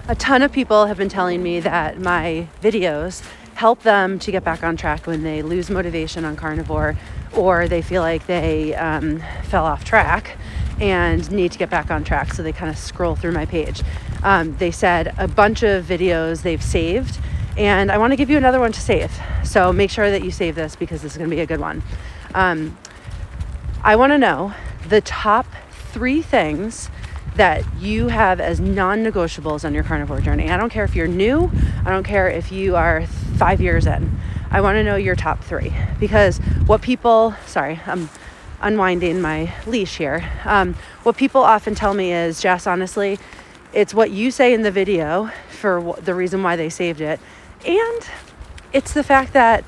A ton of people have been telling me that my videos help them to get back on track when they lose motivation on carnivore, or they feel like they fell off track and need to get back on track. So they kind of scroll through my page. They said a bunch of videos they've saved, and I want to give you another one to save. So make sure that you save this because this is going to be a good one. I want to know the top 3 things that you have as non-negotiables on your carnivore journey. I don't care if you're new. I don't care if you are 5 years in. I want to know your top 3 because what people, sorry, I'm unwinding my leash here. What people often tell me is, Jess, honestly, it's what you say in the video for the reason why they saved it. And it's the fact that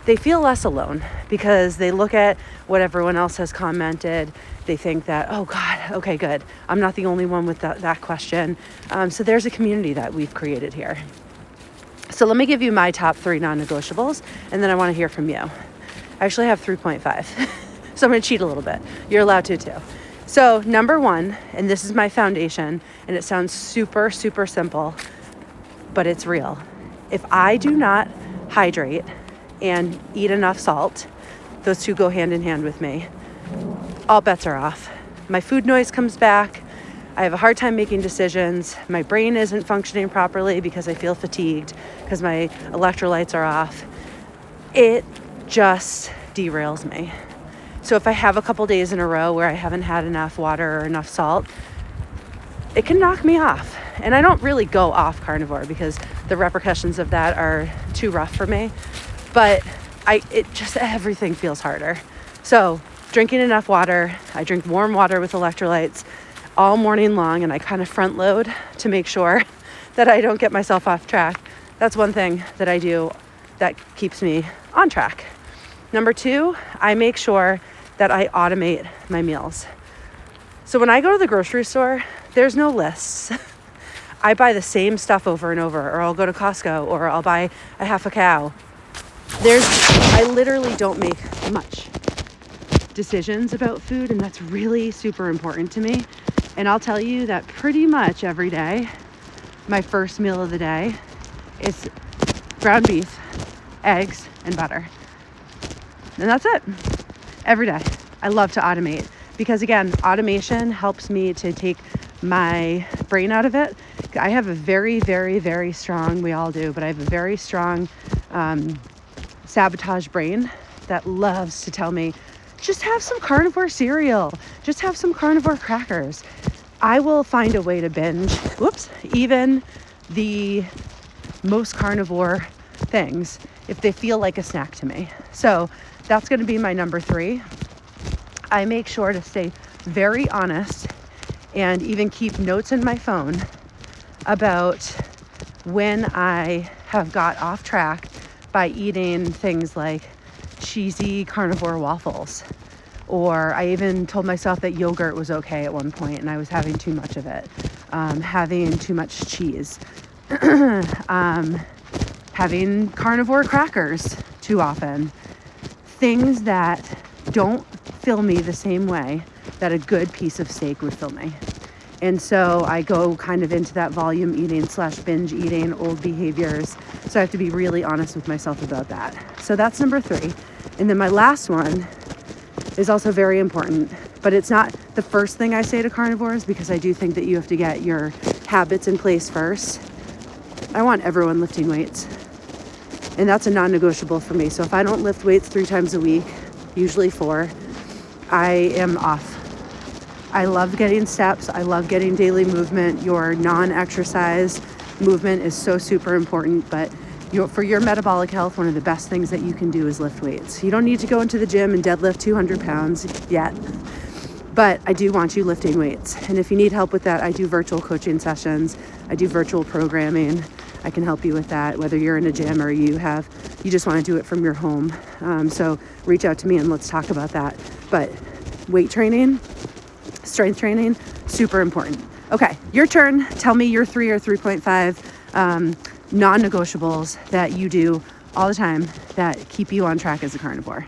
they feel less alone because they look at what everyone else has commented. They think that, oh God, okay, good. I'm not the only one with that question. So there's a community that we've created here. So let me give you my top 3 non-negotiables, and then I want to hear from you. I actually have 3.5, so I'm going to cheat a little bit. You're allowed to too. So number 1, and this is my foundation, and it sounds super, super simple, but it's real. If I do not hydrate and eat enough salt, those 2 go hand in hand with me, all bets are off. My food noise comes back. I have a hard time making decisions. My brain isn't functioning properly because I feel fatigued because my electrolytes are off. It just derails me. So if I have a couple days in a row where I haven't had enough water or enough salt, it can knock me off. And I don't really go off carnivore because the repercussions of that are too rough for me. But everything feels harder. So drinking enough water, I drink warm water with electrolytes all morning long, and I kind of front load to make sure that I don't get myself off track. That's one thing that I do that keeps me on track. Number 2, I make sure that I automate my meals. So when I go to the grocery store, there's no lists. I buy the same stuff over and over, or I'll go to Costco, or I'll buy a half a cow. I literally don't make much decisions about food, and that's really super important to me. And I'll tell you that pretty much every day, my first meal of the day is ground beef, eggs, and butter. And that's it. Every day. I love to automate because, again, automation helps me to take my brain out of it. I have a very, very, very strong, we all do, but I have a very strong sabotage brain that loves to tell me, just have some carnivore cereal, just have some carnivore crackers. I will find a way to binge, even the most carnivore things if they feel like a snack to me. So that's going to be my number 3. I make sure to stay very honest and even keep notes in my phone about when I have got off track by eating things like cheesy carnivore waffles. Or I even told myself that yogurt was okay at one point and I was having too much of it. Having too much cheese. Having carnivore crackers too often. Things that don't fill me the same way that a good piece of steak would fill me. And so I go kind of into that volume eating / binge eating, old behaviors. So I have to be really honest with myself about that. So that's number 3. And then my last one is also very important, but it's not the first thing I say to carnivores because I do think that you have to get your habits in place first. I want everyone lifting weights. And that's a non-negotiable for me. So if I don't lift weights 3 times a week, usually 4, I am off. I love getting steps. I love getting daily movement. Your non-exercise movement is so super important, but for your metabolic health, one of the best things that you can do is lift weights. You don't need to go into the gym and deadlift 200 pounds yet, but I do want you lifting weights. And if you need help with that, I do virtual coaching sessions. I do virtual programming. I can help you with that, whether you're in a gym or you just want to do it from your home. So reach out to me and let's talk about that. But weight training, strength training, super important. Okay, your turn. Tell me your 3 or 3.5 non-negotiables that you do all the time that keep you on track as a carnivore.